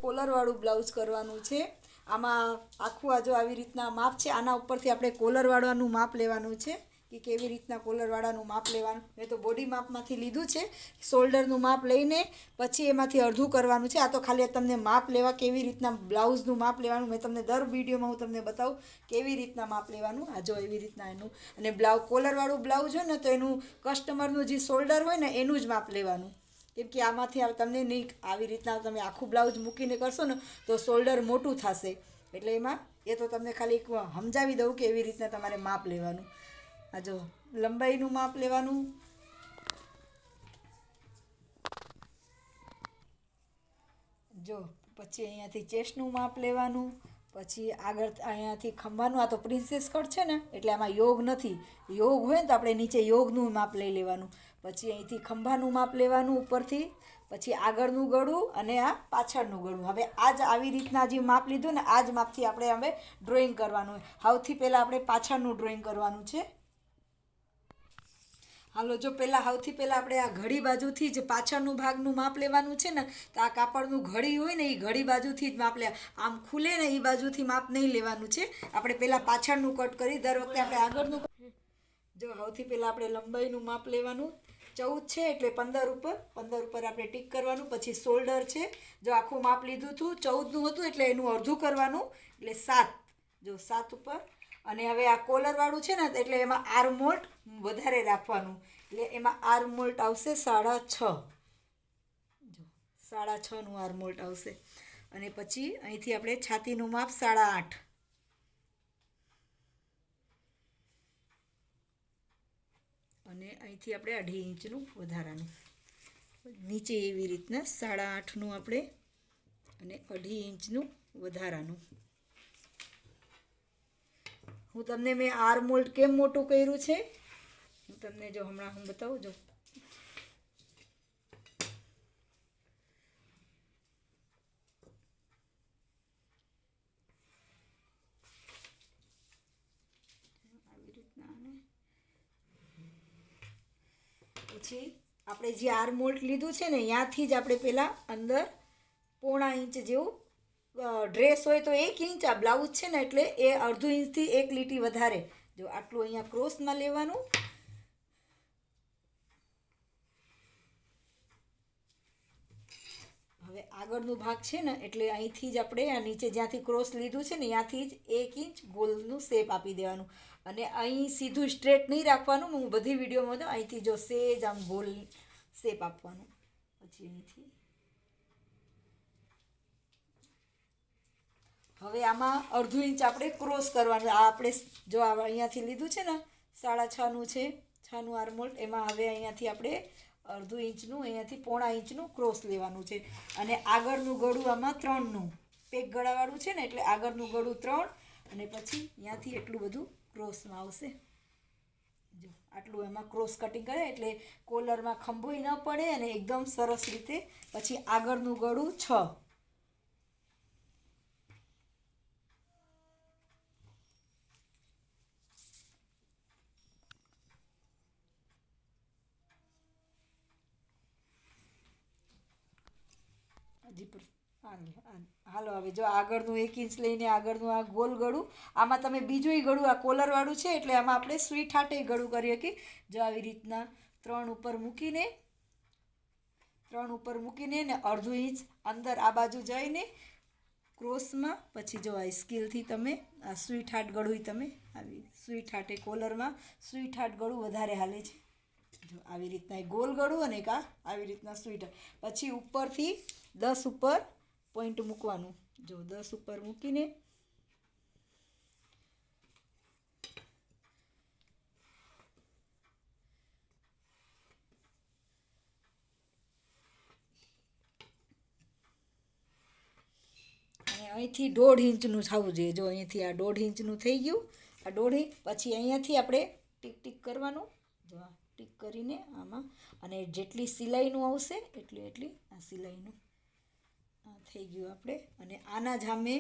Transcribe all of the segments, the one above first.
કોલરવાળું blouse કરવાનું છે. આમાં આખું આ જો આવી રીતના માપ છે. આના ઉપરથી આપણે કોલરવાળાનું માપ લેવાનું છે કે કેવી રીતના કોલરવાળાનું માપ લેવાનું. મેં તો બોડી માપમાંથી લીધું છે. શોલ્ડરનું માપ લઈને પછી એમાંથી અડધું કરવાનું છે. આ તો ખાલી તમને માપ લેવા કેવી રીતના બ્લાઉઝનું માપ લેવાનું મેં તમને દર વિડીયોમાં હું તમને બતાવું કેવી રીતના માપ લેવાનું. આ જો એવી રીતના એનું અને કોલરવાળું બ્લાઉઝ હોય ને તો એનું કસ્ટમરનું જે શોલ્ડર હોય ને એનું જ માપ લેવાનું. કેમ કે આમાંથી તમને નહીં આવી રીતના તમે આખું બ્લાઉઝ મૂકીને કરશો ને તો શોલ્ડર મોટું થશે. એટલે એમાં એ તો તમને ખાલી એક સમજાવી દઉં કે એવી રીતના તમારે માપ લેવાનું. આ જો લંબાઈનું માપ લેવાનું. જો પછી અહીંયાથી ચેસ્ટનું માપ લેવાનું. પછી આગળ અહીંયાથી ખંભાનું. આ તો પ્રિન્સેસ કટ છે ને એટલે આમાં યોગ નથી. યોગ હોય ને તો આપણે નીચે યોગનું માપ લઈ લેવાનું. પછી અહીંથી ખંભાનું માપ લેવાનું ઉપરથી. પછી આગળનું ગળું અને આ પાછળનું ગળું. હવે આ જ આવી રીતના જે માપ લીધું ને આ જ માપથી આપણે હવે ડ્રોઈંગ કરવાનું. સૌથી પહેલાં આપણે પાછળનું ડ્રોઈંગ કરવાનું છે. હાલો જો સૌથી પહેલાં આપણે આ ઘડી બાજુથી જ પાછળનું ભાગનું માપ લેવાનું છે ને તો આ કાપડનું ઘડી હોય ને એ ઘડી બાજુથી જ માપ આમ ખુલે ને એ બાજુથી માપ નહીં લેવાનું છે. આપણે પહેલાં પાછળનું કટ કરી દર વખતે આપણે આગળનું જો સૌથી પહેલાં આપણે લંબાઈનું માપ લેવાનું. 14 છે એટલે 15 ઉપર આપણે ટીક કરવાનું. પછી શોલ્ડર છે જો આખું માપ લીધું હતું 14નું હતું એટલે એનું અડધું કરવાનું એટલે 7. જો 7 ઉપર. અને હવે આ કોલરવાળું છે ને એટલે એમાં આર્મહોલ વધારે રાખવાનું. એટલે એમાં આર્મહોલ આવશે 6.5. જો 6.5નું આર્મહોલ આવશે. અને પછી અહીંથી આપણે છાતીનું માપ 8.5. અને અહીંથી આપણે 2.5 ઇંચનું વધારાનું નીચે એવી રીતના 8.5નું આપણે અને 2.5 ઇંચનું વધારાનું. હું તમને મેં આર્મહોલ કેમ મોટું કર્યું છે હું તમને જો હમણાં હું બતાવું. જો આવી રીતના. પછી આપણે જે આર્મહોલ લીધું છે ને ત્યાંથી જ આપણે પહેલાં અંદર 0.5 ઇંચ જેવું ડ્રેસ હોય તો 1 ઇંચ. આ બ્લાઉઝ છે ને એટલે એ અડધું ઇંચથી 1 લીટી વધારે. જો આટલું અહીંયા ક્રોસમાં લેવાનું. હવે આગળનું ભાગ છે ને એટલે અહીંથી જ આપણે આ નીચે જ્યાંથી ક્રોસ લીધું છે ને ત્યાંથી જ 1 ઇંચ ગોલનું શેપ આપી દેવાનું. અને અહીં સીધું સ્ટ્રેટ નહીં રાખવાનું. હું બધી વિડીયોમાં તો અહીંથી જો સેજ આમ ગોલ શેપ આપવાનું. પછી અહીંથી હવે આમાં 1/2 ઇંચ આપણે ક્રોસ કરવાનું. આ આપણે જો અહીંયાથી લીધું છે ને 6.5નું છે 6નું આર્મહોલ. એમાં હવે અહીંયાથી આપણે 1/2 ઇંચનું અહીંયાથી 0.5 ઇંચનું ક્રોસ લેવાનું છે. અને આગળનું ગળું આમાં 3નું પેક ગળાવાળું છે ને એટલે આગળનું ગળું 3 અને પછી ત્યાંથી એટલું બધું ક્રોસમાં આવશે. જો આટલું એમાં ક્રોસ કટિંગ કરે એટલે કોલરમાં ખંભોય ન પડે અને એકદમ સરસ રીતે. પછી આગળનું ગળું 6. હાલો હવે જો આગળનું 1 ઇંચ લઈને આગળનું આ ગોલ ગળું. આમાં તમે બીજું ગળું આ કોલરવાળું છે એટલે આમાં આપણે સ્વીટ હાર્ટે ગળું કરીએ કે જો આવી રીતના 3 ઉપર મૂકીને ને 1/2 ઇંચ અંદર આ બાજુ જઈને ક્રોસમાં. પછી જો આ સ્કેલથી તમે આ સ્વીટ હાર્ટ ગળું તમે આવી સ્વીટ હાર્ટે કોલરમાં સ્વીટ હાર્ટ ગળું વધારે હાલે છે. જો આવી રીતના ગોલ ગળું અને એક આવી રીતના સ્વીટ. પછી ઉપરથી 10 ઉપર પોઈન્ટ મૂકવાનું. જો 10 ઉપર મૂકીને અને અહીંથી 1.5 ઇંચનું થવું જોઈએ. જો અહીંથી આ 1.5 ઇંચનું થઈ ગયું. આ 1.5 ઇંચ. પછી અહીંયાથી આપણે ટીક કરવાનું. જો આ ટીક કરીને આમાં અને જેટલી સિલાઈનું આવશે એટલી આ સિલાઈનું થઈ ગયું આપણે. અને આના જ સામે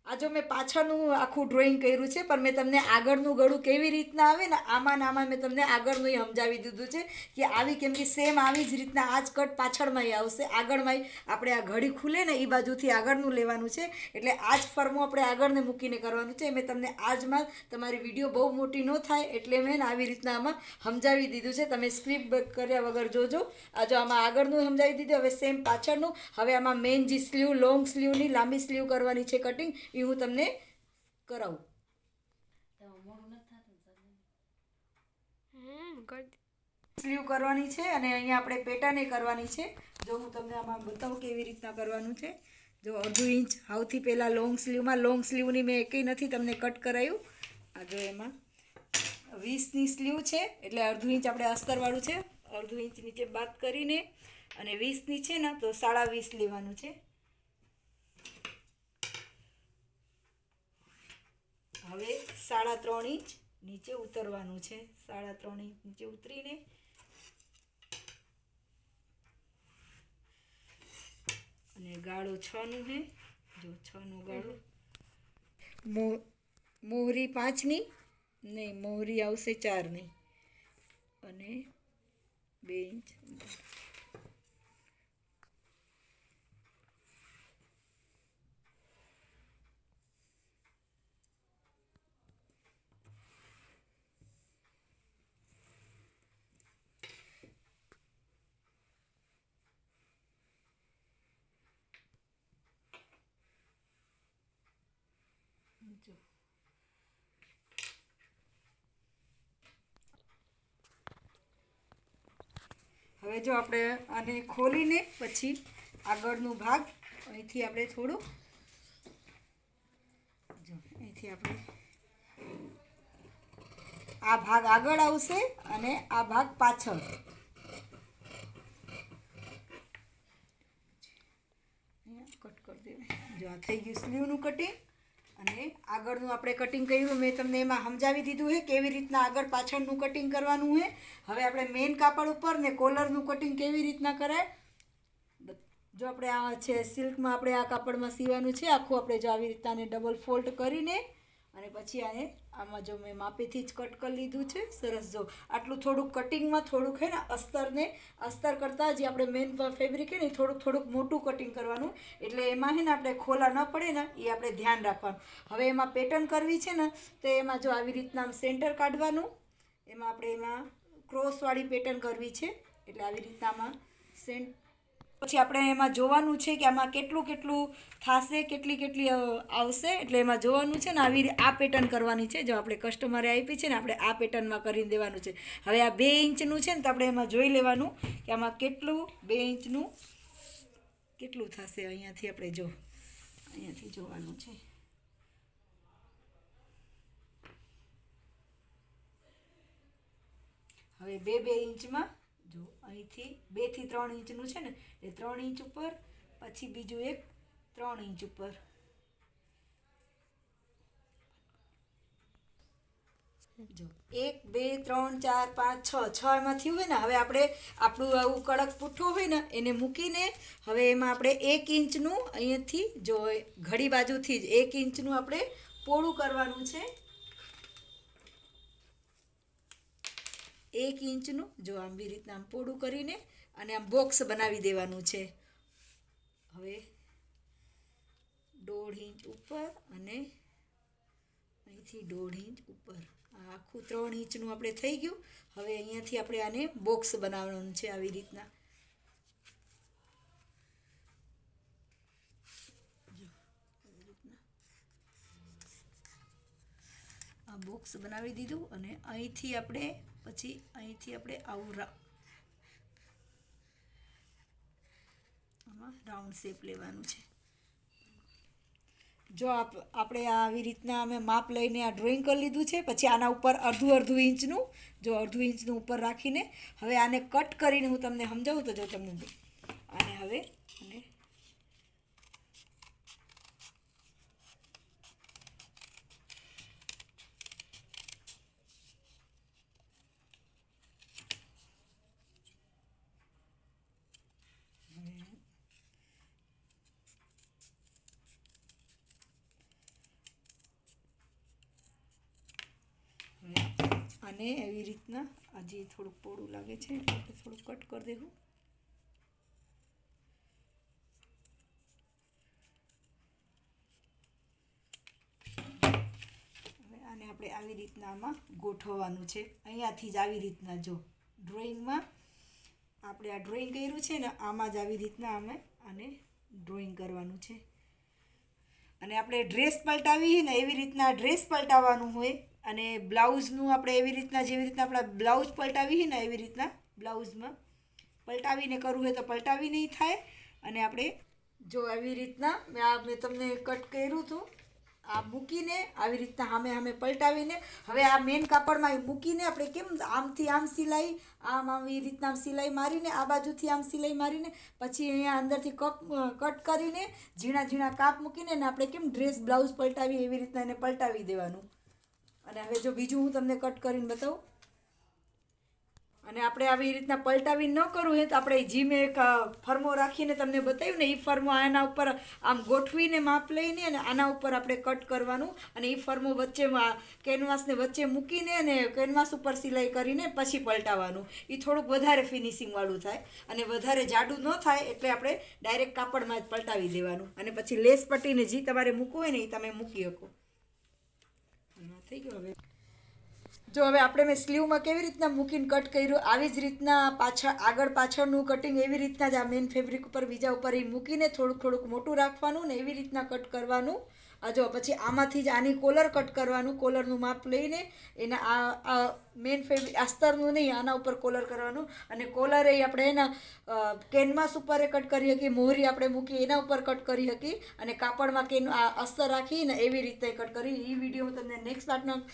આ જો મેં પાછળનું આખું ડ્રોઈંગ કર્યું છે, પણ મેં તમને આગળનું ગળું કેવી રીતના આવે ને આમાં મેં તમને આગળનું સમજાવી દીધું છે કે આવી, કેમ કે સેમ આવી જ રીતના આ જ કટ પાછળમાંય આવશે, આગળમાંય આપણે આ ઘડી ખુલે ને એ બાજુથી આગળનું લેવાનું છે. એટલે આ જ ફરમું આપણે આગળને મૂકીને કરવાનું છે. મેં તમને આજમાં તમારી વિડીયો બહુ મોટી ન થાય એટલે મેં આવી રીતના આમાં સમજાવી દીધું છે. તમે સ્ક્રીપ કર્યા વગર જોજો. આ જો આમાં આગળનું સમજાવી દીધું. હવે સેમ પાછળનું. હવે આમાં મેઇન જે સ્લીવ, લોંગ સ્લીવની લાંબી સ્લીવ કરવાની છે કટિંગ, એ હું તમને કરાવું. સ્લીવ કરવાની છે અને અહીંયા આપણે પેટર્ન કરવાની છે. જો હું તમને આમાં બતાવું કેવી રીતના કરવાનું છે. જો અડધું ઇંચ સૌથી પહેલાં લોંગ સ્લીવની મેં એકેય નથી તમને કટ કરાયું. આ જો એમાં 20ની સ્લીવ છે એટલે અડધું ઇંચ આપણે અસ્તરવાળું છે, અડધું ઇંચ નીચે બાદ કરીને અને 20ની છે ને તો 20.5 લેવાનું છે. હવે 3.5 ઇંચ નીચે ઉતરવાનું છે. 3.5 ઇંચ નીચે ઉતરીને અને ગાળો 6નું છે. જો 6નું ગાળો, મોહરી 5ની નહીં, મોહરી આવશે 4ની અને 2 ઇંચ. જો હવે જો આપણે આને ખોલીને પછી આગળનું ભાગ અહીંથી આપણે થોડું, જો અહીંથી આપણે આ ભાગ આગળ આવશે અને આ ભાગ પાછળ. કટ કરી દેવાય. જો આ થઈ ગયું સ્લીવનું કટિંગ અને આગળનું આપણે કટિંગ કર્યું. મેં તમને એમાં સમજાવી દીધું છે કેવી રીતના આગળ પાછળનું કટિંગ કરવાનું છે. હવે આપણે મેઇન કાપડ ઉપર ને કોલરનું કટિંગ કેવી રીતના કરાય. જો આપણે આ છે સિલ્કમાં, આપણે આ કાપડમાં સીવાનું છે આખું. આપણે જો આવી રીતના ડબલ ફોલ્ડ કરીને અને પછી આને આમાં જો મેં માપેથી જ કટ કરી લીધું છે. સરસ. જો આટલું થોડુંક કટિંગમાં થોડુંક છે ને અસ્તર કરતાં જે આપણે મેઇન ફેબ્રિક છે ને એ થોડુંક મોટું કટિંગ કરવાનું, એટલે એમાં છે ને આપણે ખોલા ન પડે ને એ આપણે ધ્યાન રાખવાનું. હવે એમાં પેટર્ન કરવી છે ને તો એમાં જો આવી રીતના આમ સેન્ટર કાઢવાનું, એમાં ક્રોસવાળી પેટર્ન કરવી છે. એટલે આવી રીતના આમાં પછી આપણે એમાં જોવાનું છે કે આમાં કેટલું થશે, કેટલી આવશે. એટલે એમાં જોવાનું છે ને આ પેટર્ન કરવાની છે. જો આપણે કસ્ટમરે આપી છે ને આપણે આ પેટર્નમાં કરી દેવાનું છે. હવે આ 2 ઇંચનું છે ને તો આપણે એમાં જોઈ લેવાનું કે આમાં કેટલું 2 ઇંચનું કેટલું થશે. અહીંયાથી આપણે અહીંયાથી જોવાનું છે. હવે 2 ઇંચમાં જો અહીંથી 2 થી 3 ઇંચનું છે ને એ 3 ઇંચ ઉપર, પછી બીજું એક 3 ઇંચ ઉપર. જો 1 2 3 4 5 6 એમાંથી હોય ને. હવે આપણે આપણું આવું કડક પુઠ્ઠો હોય ને એને મૂકીને હવે એમાં આપણે 1 ઇંચનું અહીંયાથી જો ઘડી બાજુથી જ 1 ઇંચનું આપણે પોળું કરવાનું છે. 1 ઇંચનું જો આમ બી રીતના આમ પોળું કરીને અને આમ બોક્સ બનાવી દેવાનું છે. હવે 1.5 ઇંચ ઉપર અને અહીંથી 1.5 ઇંચ ઉપર. આ આખું 3 ઇંચનું આપણે થઈ ગયું. હવે અહીંયાથી આપણે આને બોક્સ બનાવવાનું છે આવી રીતના. આ બોક્સ બનાવી દીધું અને અહીંથી આપણે આવું આમાં રાઉન્ડ શેપ લેવાનું છે. જો આપણે આવી રીતના અમે માપ લઈને આ ડ્રોઈંગ કરી લીધું છે. પછી આના ઉપર અડધું ઇંચનું ઉપર રાખીને હવે આને કટ કરીને હું તમને સમજાવું તો જો તમને આને હવે અને એવી રીતના હજી થોડુંક પોળું લાગે છે એટલે આપણે થોડુંક કટ કરી દેવું. હવે આને આપણે આવી રીતના આમાં ગોઠવવાનું છે. અહીંયાથી જ આવી રીતના જો ડ્રોઈંગમાં આપણે આ ડ્રોઈંગ કર્યું છે ને આમાં જ આવી રીતના અમે આને ડ્રોઈંગ કરવાનું છે. અને આપણે ડ્રેસ પલટાવી ને એવી રીતના ડ્રેસ પલટાવવાનું હોય. અને બ્લાઉઝનું આપણે એવી રીતના જેવી રીતના આપણા બ્લાઉઝ પલટાવી ને એવી રીતના બ્લાઉઝમાં પલટાવીને કરવું હોય તો પલટાવી નહીં થાય. અને આપણે જો આવી રીતના મેં તમને કટ કર્યું હતું આ મૂકીને આવી રીતના સામે પલટાવીને હવે આ મેન કાપડમાં મૂકીને આપણે કેમ આમથી આમ સિલાઈ આમ આવી રીતના આમ સિલાઈ મારીને આ બાજુથી આમ સિલાઈ મારીને પછી અહીંયા અંદરથી કટ કરીને ઝીણા ઝીણા કાપ મૂકીને ને આપણે કેમ ડ્રેસ બ્લાઉઝ પલટાવી એવી રીતના એને પલટાવી દેવાનું. અને હવે જો બીજું હું તમને કટ કરીને બતાવું. અને આપણે આવી રીતના પલટાવી ન કરવું હોય તો આપણે જી મેં એક ફરમો રાખીને તમને બતાવ્યું ને એ ફરમો આના ઉપર આમ ગોઠવીને માપ લઈને અને આના ઉપર આપણે કટ કરવાનું. અને એ ફરમો વચ્ચે કેનવાસને વચ્ચે મૂકીને અને કેનવાસ ઉપર સિલાઈ કરીને પછી પલટાવવાનું. એ થોડુંક વધારે ફિનિશિંગવાળું થાય અને વધારે જાડું ન થાય એટલે આપણે ડાયરેક્ટ કાપડમાં જ પલટાવી દેવાનું. અને પછી લેસ પટ્ટીને જે તમારે મૂકવું હોય ને એ તમે મૂકી શકો. થઈ ગયું. હવે જો હવે આપણે મેં સ્લીવમાં કેવી રીતના મૂકીને કટ કર્યું આવી જ રીતના આગળ પાછળનું કટિંગ એવી રીતના જ આ મેન ફેબ્રિક ઉપર બીજા ઉપર એ મૂકીને થોડુંક મોટું રાખવાનું ને એવી રીતના કટ કરવાનું. જો પછી આમાંથી જ આની કોલર કટ કરવાનું. કોલરનું માપ લઈને એના આ મેન ફેબ્રિક અસ્તરનું નહીં આના ઉપર કોલર કરવાનું. અને કોલર એ આપણે એના કેનવાસ ઉપર કટ કરી શકીએ મોહરી આપણે મૂકી એના ઉપર કટ કરી શકીએ. અને કાપડમાં અસ્તર રાખીને એવી રીતે કટ કરી. એ વિડીયો હું તમને નેક્સ્ટ પાર્ટમાં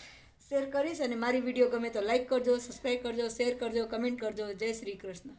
શેર કરીશ. અને મારી વિડીયો ગમે તો લાઈક કરજો, સબસ્ક્રાઈબ કરજો, શેર કરજો, કમેન્ટ કરજો. જય શ્રી કૃષ્ણ.